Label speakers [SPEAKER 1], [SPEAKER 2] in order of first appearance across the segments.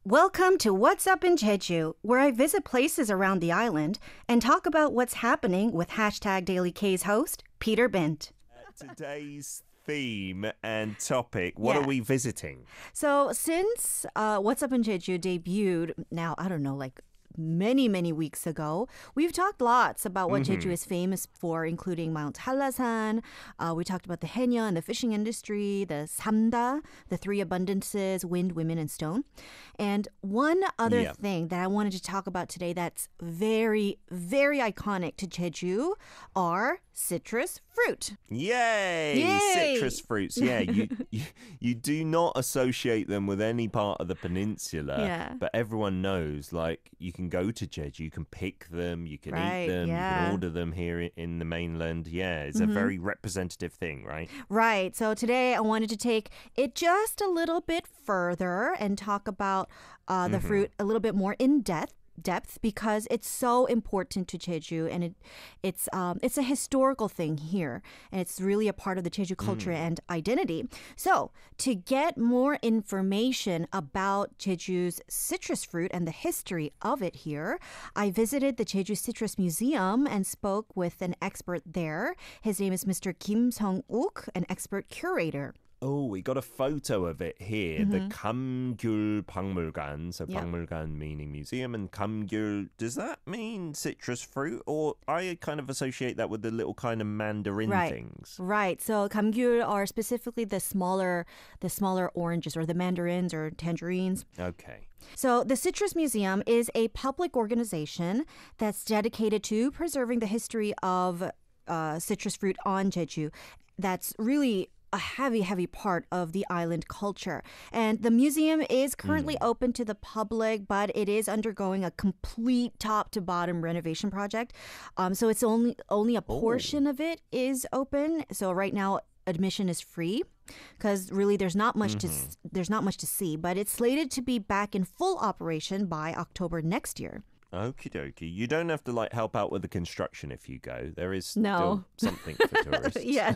[SPEAKER 1] Welcome to What's Up in Jeju, where I visit places around the island and talk about what's happening with hashtag Daily K's host, Peter Bint.
[SPEAKER 2] Today's theme and topic, what are we visiting?
[SPEAKER 1] So since What's Up in Jeju debuted, now, I don't know, like many weeks ago, we've talked lots about what Jeju is famous for, including Mount Hallasan. We talked about the Haenyeo and the fishing industry, the Samda, the three abundances, wind, women, and stone. And one other thing that I wanted to talk about today that's very iconic to Jeju are citrus fruit.
[SPEAKER 2] Yay! Citrus fruits. Yeah, you do not associate them with any part of the peninsula, but everyone knows, like, you can go to Jeju, you can pick them, you can eat them, you can order them here in the mainland. Yeah, it's a very representative thing, right?
[SPEAKER 1] Right. So today I wanted to take it just a little bit further and talk about the fruit a little bit more in depth because it's so important to Jeju, and it's a historical thing here, and it's really a part of the Jeju culture and identity. So to get more information about Jeju's citrus fruit and the history of it here, I visited the Jeju Citrus Museum and spoke with an expert there. His name is Mr. Kim Sung-uk, an expert curator.
[SPEAKER 2] Oh, we got a photo of it here. The 감귤 박물관. So 박물관 meaning museum, and 감귤, does that mean citrus fruit? Or I kind of associate that with the little kind of mandarin things.
[SPEAKER 1] Right. So 감귤 are specifically the smaller oranges, or the mandarins or tangerines.
[SPEAKER 2] Okay.
[SPEAKER 1] So the Citrus Museum is a public organization that's dedicated to preserving the history of citrus fruit on Jeju. That's really a heavy part of the island culture. And the museum is currently open to the public, but it is undergoing a complete top to bottom renovation project. So it's only a portion of it is open. So right now admission is free, because really there's not much to see, but it's slated to be back in full operation by October next year.
[SPEAKER 2] Okie dokie. You don't have to help out with the construction if you go. There is still something for tourists.
[SPEAKER 1] Yeah,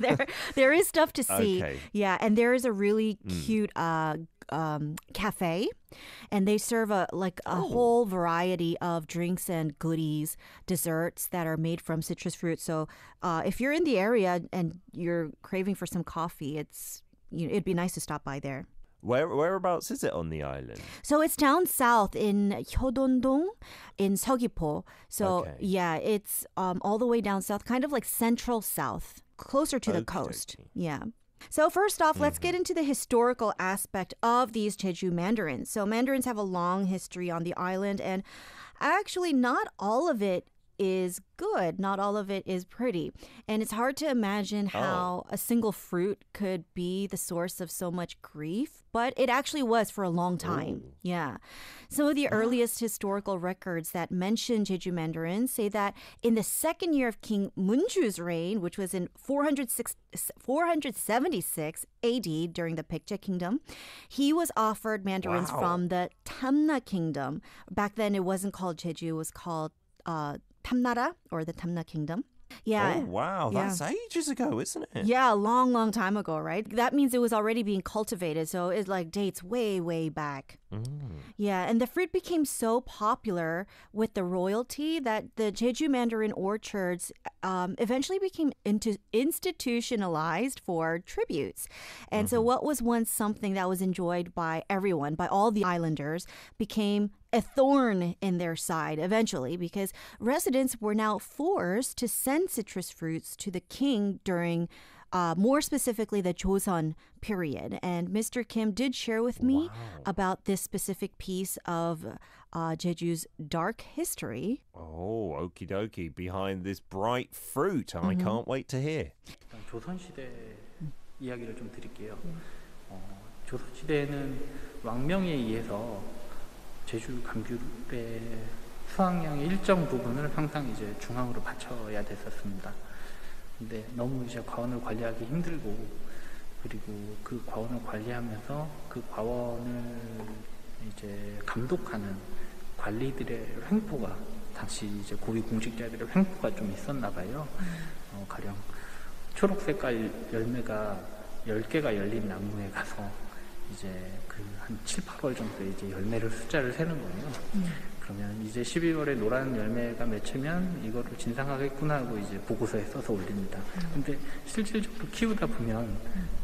[SPEAKER 1] there is stuff to see.
[SPEAKER 2] Okay.
[SPEAKER 1] Yeah, and there is a really cute cafe, and they serve a whole variety of drinks and goodies, desserts that are made from citrus fruit. So if you're in the area and you're craving for some coffee, it'd be nice to stop by there.
[SPEAKER 2] Whereabouts is it on the island?
[SPEAKER 1] So it's down south in Hyeodong in Seogwipo. So it's all the way down south, kind of like central south, closer to the coast.
[SPEAKER 2] Okay.
[SPEAKER 1] Yeah. So first off, let's get into the historical aspect of these Jeju mandarins. So mandarins have a long history on the island, and actually not all of it is good. Not all of it is pretty. And it's hard to imagine how a single fruit could be the source of so much grief, but it actually was for a long time. Ooh. Yeah. Some of the earliest historical records that mention Jeju mandarins say that in the second year of King Munju's reign, which was in 476 AD during the Baekje Kingdom, he was offered mandarins from the Tamna Kingdom. Back then it wasn't called Jeju, it was called Tamnara, or the Tamna Kingdom. Yeah.
[SPEAKER 2] Oh, wow. That's ages ago, isn't it?
[SPEAKER 1] Yeah, a long time ago, right? That means it was already being cultivated, so it dates way back. Yeah, and the fruit became so popular with the royalty that the Jeju mandarin orchards eventually became institutionalized for tributes. And so what was once something that was enjoyed by everyone, by all the islanders, became a thorn in their side eventually, because residents were now forced to send citrus fruits to the king during more specifically the Joseon period. And Mr. Kim did share with me about this specific piece of Jeju's dark history.
[SPEAKER 2] Oh, okie dokie. Behind this bright fruit. I can't wait to hear.
[SPEAKER 3] 조선시대 이야기를 좀 드릴게요. 조선시대에는 왕명에 의해서 제주 감귤의 수확량의 일정 부분을 항상 이제 중앙으로 바쳐야 됐었습니다. 근데 너무 이제 과원을 관리하기 힘들고, 그리고 그 과원을 관리하면서 그 과원을 이제 감독하는 관리들의 횡포가, 당시 이제 고위 공직자들의 횡포가 좀 있었나 봐요. 가령 초록 색깔 열매가 10개가 열린 나무에 가서 이제 그 한 7, 8월 정도에 이제 열매를 숫자를 세는 거예요. 그러면 이제 12월에 노란 열매가 맺히면 이거를 진상하겠구나 하고 이제 보고서에 써서 올립니다. 근데 실질적으로 키우다 보면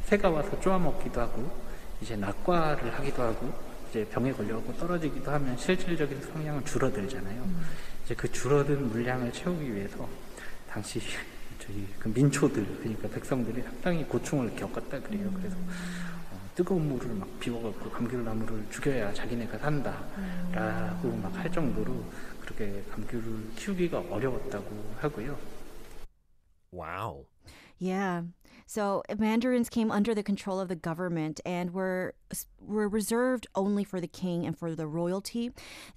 [SPEAKER 3] 새가 와서 쪼아먹기도 하고 이제 낙과를 하기도 하고 이제 병에 걸려갖고 떨어지기도 하면 실질적인 수확량은 줄어들잖아요. 이제 그 줄어든 물량을 채우기 위해서 당시 저희 그 민초들 그러니까 백성들이 상당히 고충을 겪었다 그래요. 그래서 뜨거운 물을 막 비워갖고 감귤나무를 죽여야 자기네가 산다라고 막 할 정도로 그렇게 감귤을 키우기가 어려웠다고 하고요.
[SPEAKER 2] Wow.
[SPEAKER 1] Yeah. So mandarins came under the control of the government and were reserved only for the king and for the royalty.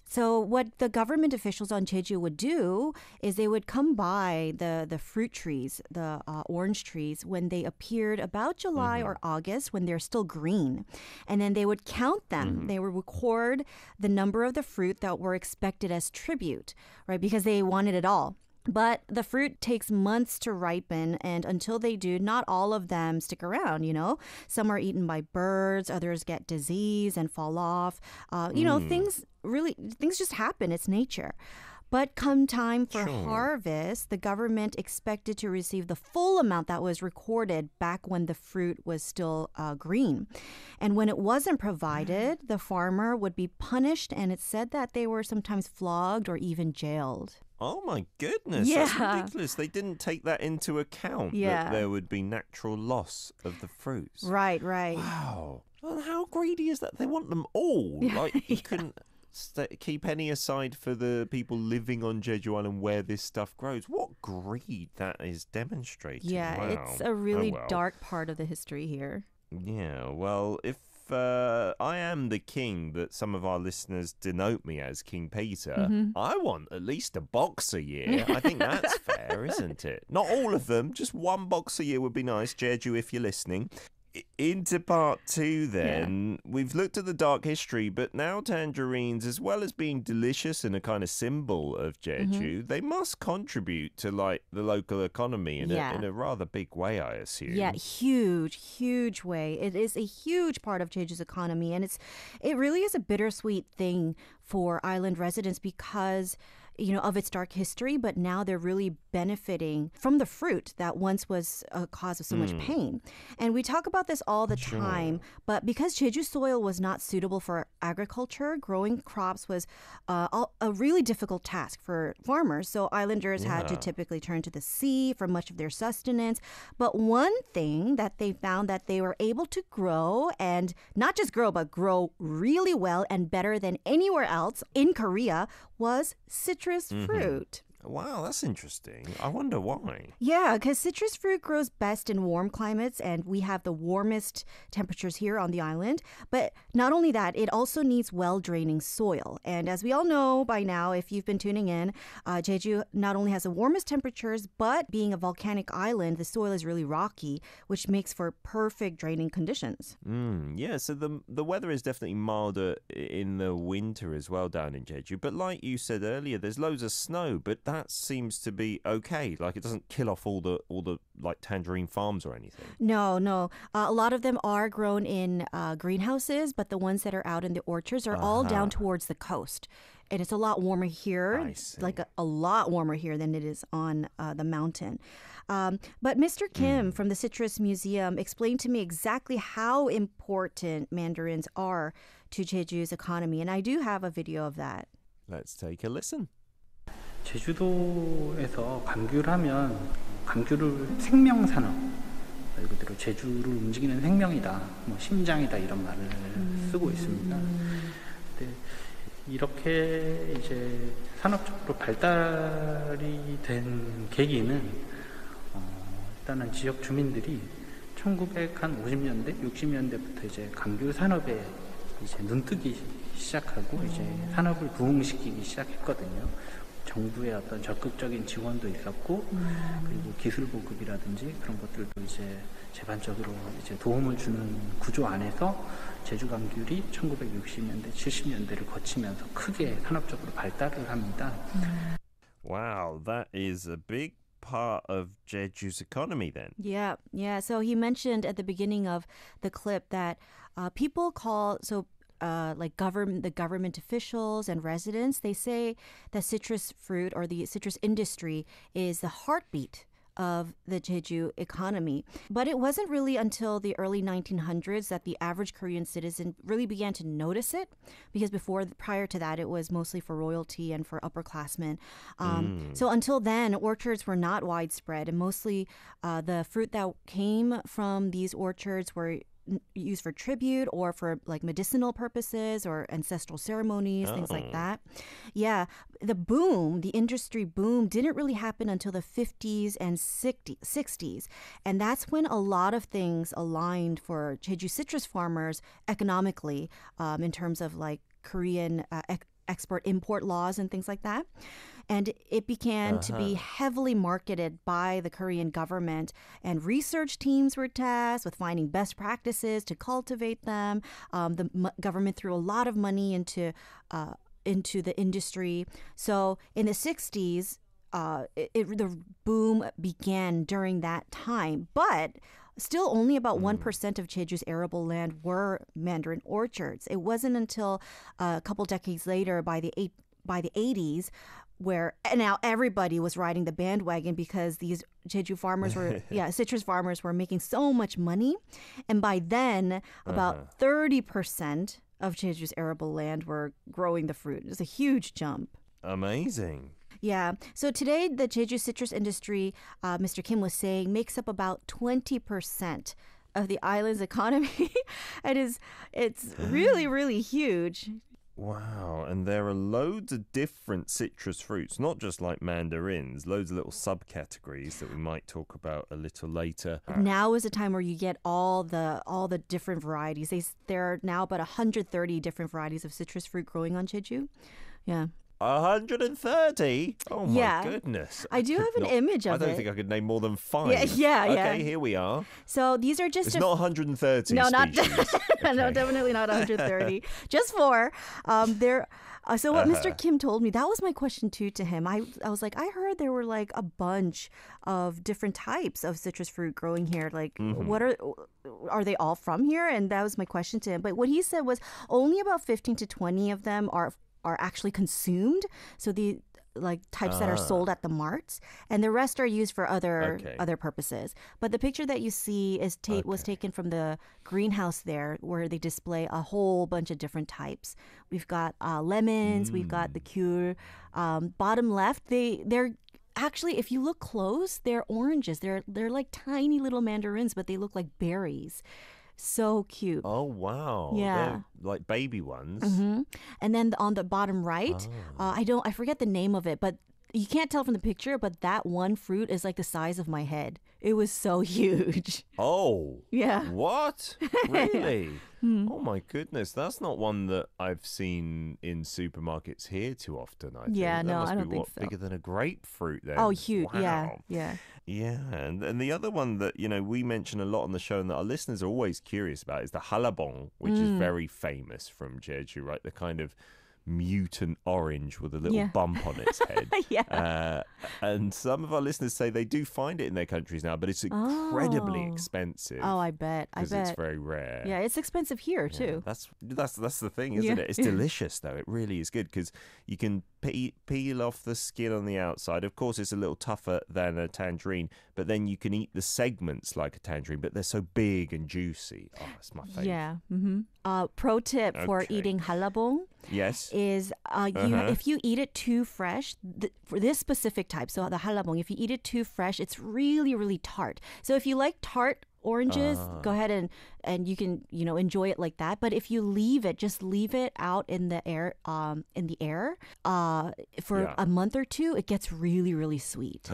[SPEAKER 1] So what the government officials on Jeju would do is they would come by the fruit trees, the orange trees, when they appeared about July or August when they're still green. And then they would count them. They would record the number of the fruit that were expected as tribute, right? Because they wanted it all. But the fruit takes months to ripen, and until they do, not all of them stick around, you know. Some are eaten by birds, others get disease and fall off. Things just happen. It's nature. But come time for harvest, the government expected to receive the full amount that was recorded back when the fruit was still green. And when it wasn't provided, the farmer would be punished, and it said that they were sometimes flogged or even jailed.
[SPEAKER 2] Oh my goodness, that's ridiculous. They didn't take that into account, that there would be natural loss of the fruits.
[SPEAKER 1] Right.
[SPEAKER 2] Wow. Well, how greedy is that? They want them all. Like, you couldn't keep any aside for the people living on Jeju Island where this stuff grows. What greed that is demonstrating.
[SPEAKER 1] Yeah,
[SPEAKER 2] wow.
[SPEAKER 1] It's a really dark part of the history here.
[SPEAKER 2] Yeah, well, if I am the king that some of our listeners denote me as, King Peter, I want at least a box a year. I think that's fair, isn't it? Not all of them, just one box a year would be nice. Jeju, if you're listening. Into part two then, we've looked at the dark history, but now tangerines, as well as being delicious and a kind of symbol of Jeju, they must contribute to like the local economy in a rather big way, I assume.
[SPEAKER 1] Yeah, huge way. It is a huge part of Jeju's economy, and it really is a bittersweet thing for island residents because of its dark history, but now they're really benefiting from the fruit that once was a cause of so much pain. And we talk about this all the time, but because Jeju soil was not suitable for agriculture, growing crops was a really difficult task for farmers. So islanders had to typically turn to the sea for much of their sustenance. But one thing that they found that they were able to grow, and not just grow, but grow really well and better than anywhere else in Korea, was citrus fruit.
[SPEAKER 2] Wow, that's interesting. I wonder why.
[SPEAKER 1] Yeah, because citrus fruit grows best in warm climates, and we have the warmest temperatures here on the island. But not only that, it also needs well-draining soil. And as we all know by now, if you've been tuning in, Jeju not only has the warmest temperatures, but being a volcanic island, the soil is really rocky, which makes for perfect draining conditions.
[SPEAKER 2] Yeah, so the weather is definitely milder in the winter as well down in Jeju. But like you said earlier, there's loads of snow, but that seems to be okay. Like, it doesn't kill off all the like tangerine farms or anything.
[SPEAKER 1] No. A lot of them are grown in greenhouses, but the ones that are out in the orchards are all down towards the coast. And it's a lot warmer here, like a lot warmer here than it is on the mountain. But Mr. Kim from the Citrus Museum explained to me exactly how important mandarins are to Jeju's economy. And I do have a video of that.
[SPEAKER 2] Let's take a listen.
[SPEAKER 3] 제주도에서 감귤하면 감귤을 생명산업, 말 그대로 제주를 움직이는 생명이다, 뭐 심장이다 이런 말을 쓰고 있습니다. 근데 이렇게 이제 산업적으로 발달이 된 계기는 일단은 지역 주민들이 1950년대, 60년대부터 이제 감귤 산업에 이제 눈뜨기 시작하고 이제 산업을 부흥시키기 시작했거든요. 정부의 어떤 적극적인 지원도 있었고, 그리고 기술 보급이라든지 그런 것들도 이제 제반적으로 이제 도움을 주는 구조 안에서 제주 감귤이 1960년대, 70년대를 거치면서 크게 산업적으로 발달을 합니다.
[SPEAKER 2] Wow, that is a big part of Jeju's economy then.
[SPEAKER 1] Yeah. So he mentioned at the beginning of the clip that people call the government officials and residents, they say that citrus fruit or the citrus industry is the heartbeat of the Jeju economy. But it wasn't really until the early 1900s that the average Korean citizen really began to notice it, because prior to that, it was mostly for royalty and for upperclassmen. So until then, orchards were not widespread, and mostly the fruit that came from these orchards were used for tribute or for like medicinal purposes or ancestral ceremonies, things like that. Yeah, the industry boom didn't really happen until the 50s and 60s. And that's when a lot of things aligned for Jeju citrus farmers economically, in terms of like Korean export-import laws and things like that. And it began to be heavily marketed by the Korean government, and research teams were tasked with finding best practices to cultivate them. The government threw a lot of money into the industry. So in the 60s, the boom began during that time, but still only about 1% of Jeju's arable land were mandarin orchards. It wasn't until a couple decades later, by the 80s, and now everybody was riding the bandwagon because these Jeju farmers citrus farmers were making so much money. And by then, about 30% of Jeju's arable land were growing the fruit. It was a huge jump.
[SPEAKER 2] Amazing.
[SPEAKER 1] Yeah. So today, the Jeju citrus industry, Mr. Kim was saying, makes up about 20% of the island's economy. It's really, really huge.
[SPEAKER 2] Wow, and there are loads of different citrus fruits, not just like mandarins, loads of little subcategories that we might talk about a little later.
[SPEAKER 1] Now is a time where you get all the different varieties. There are now about 130 different varieties of citrus fruit growing on Jeju. Yeah.
[SPEAKER 2] 130? Oh my goodness.
[SPEAKER 1] I do have an image of it.
[SPEAKER 2] I don't think I could name more than 5.
[SPEAKER 1] Yeah.
[SPEAKER 2] Okay, here we are.
[SPEAKER 1] So these are just...
[SPEAKER 2] It's not 130
[SPEAKER 1] no,
[SPEAKER 2] species.
[SPEAKER 1] No, definitely not 130. Just 4. So what Mr. Kim told me, that was my question too to him. I was like, I heard there were like a bunch of different types of citrus fruit growing here. Like, what are they all from here? And that was my question to him. But what he said was only about 15 to 20 of them are actually consumed. So the types that are sold at the marts, and the rest are used for other purposes. But the picture that you see was taken from the greenhouse there, where they display a whole bunch of different types. We've got lemons, we've got the cure. Bottom left, they're actually, if you look close, they're oranges. They're like tiny little mandarins, but they look like berries. So cute.
[SPEAKER 2] Oh, wow.
[SPEAKER 1] Yeah.
[SPEAKER 2] They're like baby ones.
[SPEAKER 1] Mm-hmm. And then on the bottom right, I forget the name of it, but you can't tell from the picture, but that one fruit is like the size of my head. It was so huge.
[SPEAKER 2] Oh.
[SPEAKER 1] Yeah.
[SPEAKER 2] What? Really? Oh my goodness. That's not one that I've seen in supermarkets here too often, I think.
[SPEAKER 1] Yeah,
[SPEAKER 2] that
[SPEAKER 1] no,
[SPEAKER 2] must
[SPEAKER 1] I
[SPEAKER 2] be
[SPEAKER 1] don't think so.
[SPEAKER 2] Bigger than a grapefruit then.
[SPEAKER 1] Oh, huge.
[SPEAKER 2] Wow.
[SPEAKER 1] Yeah.
[SPEAKER 2] Yeah, and the other one that, we mention a lot on the show and that our listeners are always curious about is the halabong, which is very famous from Jeju, right? The kind of mutant orange with a little bump on its head. And some of our listeners say they do find it in their countries now, but it's incredibly expensive.
[SPEAKER 1] Oh, I bet.
[SPEAKER 2] Because it's very rare.
[SPEAKER 1] Yeah, it's expensive here too.
[SPEAKER 2] That's the thing, isn't it? It's delicious though. It really is good because you can peel off the skin on the outside. Of course, it's a little tougher than a tangerine, but then you can eat the segments like a tangerine, but they're so big and juicy. Oh, it's my favorite.
[SPEAKER 1] Yeah. Pro tip for eating halabong.
[SPEAKER 2] Yes.
[SPEAKER 1] Is if you eat it too fresh, for this specific type, so the halabong, if you eat it too fresh, it's really, really tart. So if you like tart oranges, go ahead and you can enjoy it like that. But if you just leave it out in the air for a month or two, it gets really, really sweet.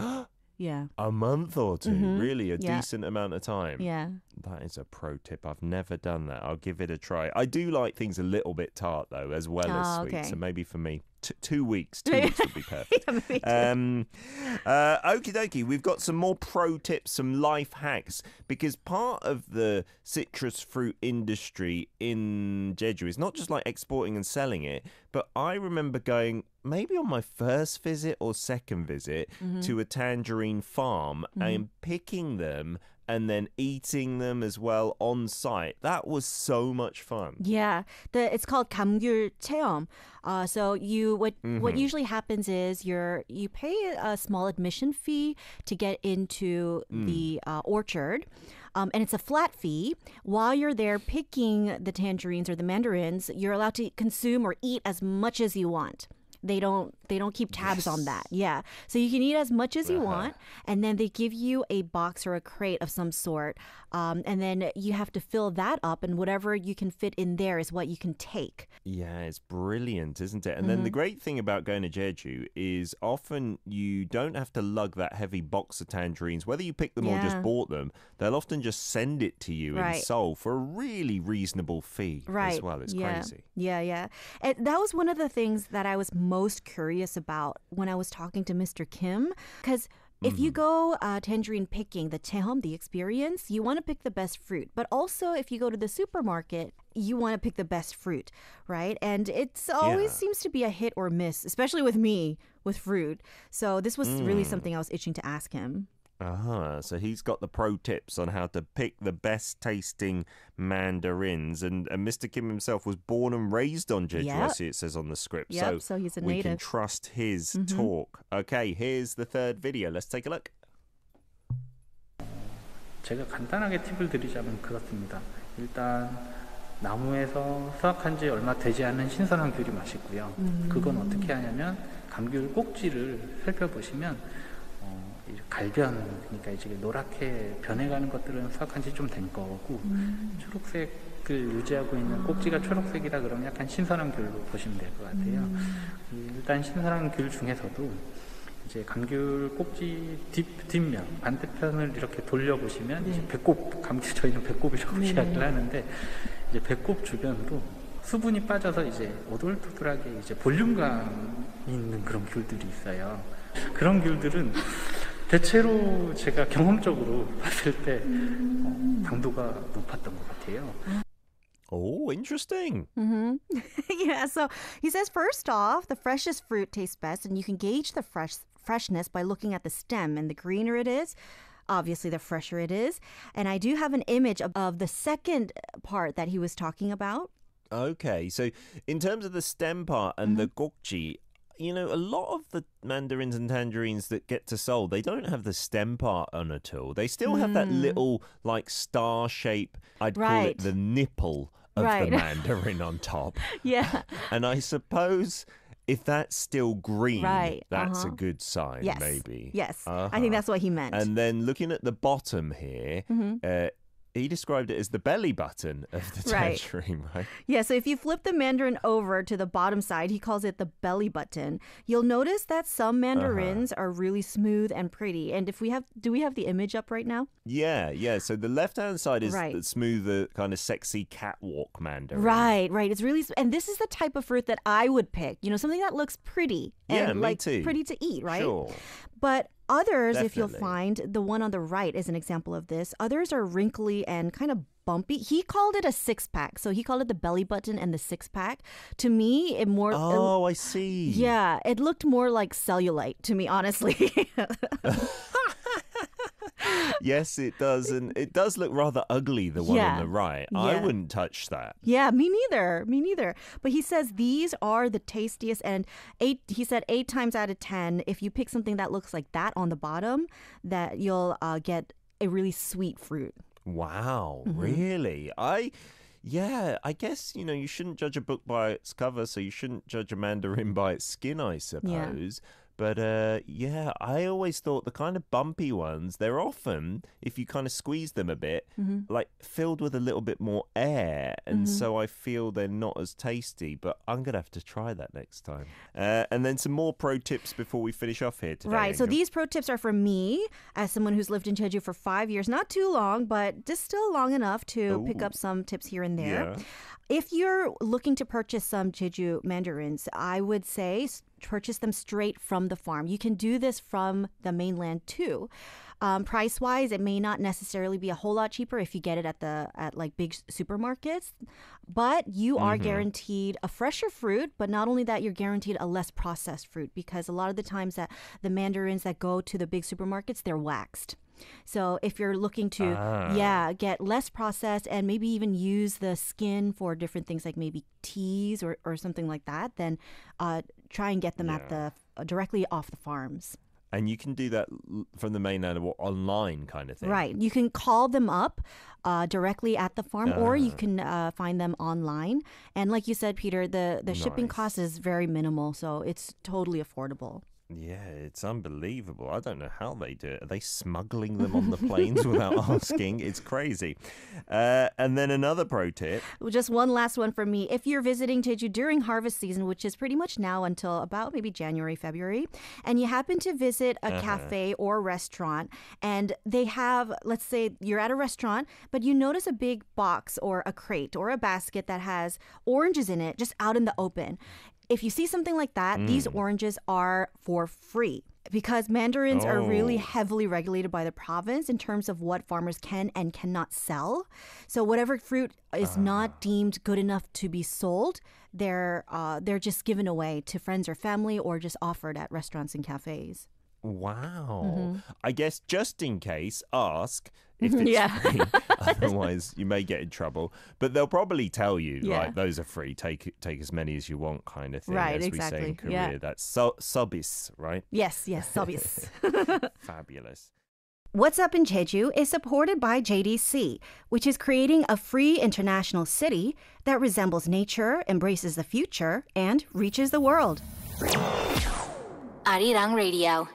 [SPEAKER 1] Yeah.
[SPEAKER 2] A month or two, really? A decent amount of time.
[SPEAKER 1] Yeah.
[SPEAKER 2] That is a pro tip. I've never done that. I'll give it a try. I do like things a little bit tart, though, as well as sweet.
[SPEAKER 1] Okay.
[SPEAKER 2] So maybe for me, 2 weeks. 2 weeks would be perfect.
[SPEAKER 1] Yeah, me too.
[SPEAKER 2] Okie dokie. We've got some more pro tips, some life hacks, because part of the citrus fruit industry in Jeju is not just like exporting and selling it, but I remember going maybe on my first visit or second visit to a tangerine farm and picking them and then eating them as well on site. That was so much fun.
[SPEAKER 1] Yeah, it's called 감귤 체험. So what usually happens is you pay a small admission fee to get into the orchard. And it's a flat fee. While you're there picking the tangerines or the mandarins, you're allowed to consume or eat as much as you want. They don't keep tabs on that. Yeah. So you can eat as much as you want, and then they give you a box or a crate of some sort. And then you have to fill that up, and whatever you can fit in there is what you can take.
[SPEAKER 2] Yeah, it's brilliant, isn't it? And then the great thing about going to Jeju is often you don't have to lug that heavy box of tangerines. Whether you pick them or just bought them, they'll often just send it to you in Seoul for a really reasonable fee as well. It's crazy.
[SPEAKER 1] Yeah. And that was one of the things that I was most curious about when I was talking to Mr. Kim, because if you go tangerine picking, the 체험, the experience, you want to pick the best fruit. But also if you go to the supermarket, you want to pick the best fruit, right? And it's always seems to be a hit or miss, especially with me, with fruit. So this was really something I was itching to ask him.
[SPEAKER 2] So he's got the pro tips on how to pick the best tasting mandarins. And Mr. Kim himself was born and raised on Jeju, I see it says on the script.
[SPEAKER 1] So he's a
[SPEAKER 2] we
[SPEAKER 1] native.
[SPEAKER 2] can trust his talk. Okay, here's the third video. Let's take a look.
[SPEAKER 3] 제가 간단하게 팁을 드리자면 그렇습니다. 일단 나무에서 수확한 지 얼마 되지 않은 신선한 귤이 맛있고요. 그건 어떻게 하냐면 감귤 꼭지를 살펴보시면 갈변, 그러니까 이제 노랗게 변해가는 것들은 수확한 지 좀 된 거고 초록색을 유지하고 있는 꼭지가 초록색이라 그러면 약간 신선한 귤로 보시면 될 것 같아요. 일단 신선한 귤 중에서도 이제 감귤 꼭지 뒷면 반대편을 이렇게 돌려보시면 이제 배꼽, 감귤 저희는 배꼽이라고 이야기를 하는데 이제 배꼽 주변으로 수분이 빠져서 이제 오돌토돌하게 이제 볼륨감 있는 그런 귤들이 있어요. 그런 귤들은 대체로 제가 경험적으로 봤을 때 당도가 높았던 것 같아요.
[SPEAKER 2] Oh, interesting.
[SPEAKER 1] Yeah, so he says first off, the freshest fruit tastes best, and you can gauge the freshness by looking at the stem, and the greener it is, obviously the fresher it is. And I do have an image of the second part that he was talking about.
[SPEAKER 2] Okay, so in terms of the stem part and the gokji, you know, a lot of the mandarins and tangerines that get to Seoul, they don't have the stem part on at all. They still have that little, like, star shape, I'd call it the nipple of the mandarin on top.
[SPEAKER 1] Yeah.
[SPEAKER 2] And I suppose if that's still green, that's a good sign, maybe.
[SPEAKER 1] Yes, I think that's what he meant.
[SPEAKER 2] And then looking at the bottom here, he described it as the belly button of the tangerine, right?
[SPEAKER 1] Yeah, so if you flip the mandarin over to the bottom side, he calls it the belly button. You'll notice that some mandarins are really smooth and pretty. And do we have the image up right now?
[SPEAKER 2] Yeah. So the left-hand side is the smoother, kind of sexy catwalk mandarin.
[SPEAKER 1] Right. It's really, and this is the type of fruit that I would pick. You know, something that looks pretty and
[SPEAKER 2] me too.
[SPEAKER 1] Pretty to eat, right?
[SPEAKER 2] Sure.
[SPEAKER 1] But others,
[SPEAKER 2] Definitely.
[SPEAKER 1] if you'll find, the one on the right is an example of this. Others are wrinkly and kind of bumpy. He called it a six-pack. So he called it the belly button and the six-pack. To me,
[SPEAKER 2] I see.
[SPEAKER 1] Yeah, it looked more like cellulite to me, honestly.
[SPEAKER 2] Yes, it does. And it does look rather ugly, the one on the right.
[SPEAKER 1] Yeah.
[SPEAKER 2] I wouldn't touch that.
[SPEAKER 1] Yeah, me neither. But he says these are the tastiest, and he said 8 times out of 10, if you pick something that looks like that on the bottom, that you'll get a really sweet fruit.
[SPEAKER 2] Wow, really? I guess, you know, you shouldn't judge a book by its cover, so you shouldn't judge a mandarin by its skin, I suppose. But yeah, I always thought the kind of bumpy ones, they're often, if you kind of squeeze them a bit, like filled with a little bit more air. And so I feel they're not as tasty. But I'm going to have to try that next time. And then some more pro tips before we finish off here today.
[SPEAKER 1] Right.
[SPEAKER 2] Angel.
[SPEAKER 1] So these pro tips are for me as someone who's lived in Jeju for 5 years. Not too long, but just still long enough to pick up some tips here and there.
[SPEAKER 2] Yeah.
[SPEAKER 1] If you're looking to purchase some Jeju mandarins, I would say purchase them straight from the farm. You can do this from the mainland too. Price-wise, it may not necessarily be a whole lot cheaper if you get it at like big supermarkets, but you are guaranteed a fresher fruit. But not only that, you're guaranteed a less processed fruit, because a lot of the times that the mandarins that go to the big supermarkets, they're waxed. So if you're looking to, get less processed and maybe even use the skin for different things like maybe teas or something like that, then try and get them at directly off the farms.
[SPEAKER 2] And you can do that from the mainland or online kind of thing.
[SPEAKER 1] Right. You can call them up directly at the farm, or you can find them online. And like you said, Peter, the shipping cost is very minimal, so it's totally affordable.
[SPEAKER 2] Yeah, it's unbelievable. I don't know how they do it. Are they smuggling them on the planes without asking? It's crazy. And then another pro tip.
[SPEAKER 1] Just one last one for me. If you're visiting Jeju during harvest season, which is pretty much now until about maybe January, February, and you happen to visit a cafe or restaurant, and they have, let's say you're at a restaurant, but you notice a big box or a crate or a basket that has oranges in it just out in the open. If you see something like that, these oranges are for free, because mandarins are really heavily regulated by the province in terms of what farmers can and cannot sell. So whatever fruit is not deemed good enough to be sold, they're just given away to friends or family, or just offered at restaurants and cafes.
[SPEAKER 2] Wow. I guess just in case, ask if it's free. Otherwise, you may get in trouble. But they'll probably tell you, like, those are free. Take as many as you want, kind of thing.
[SPEAKER 1] Right,
[SPEAKER 2] as
[SPEAKER 1] exactly.
[SPEAKER 2] we say in Korea. That's sobis, right?
[SPEAKER 1] Yes, sobis.
[SPEAKER 2] Fabulous.
[SPEAKER 1] What's Up in Jeju is supported by JDC, which is creating a free international city that resembles nature, embraces the future, and reaches the world.
[SPEAKER 4] Arirang Radio.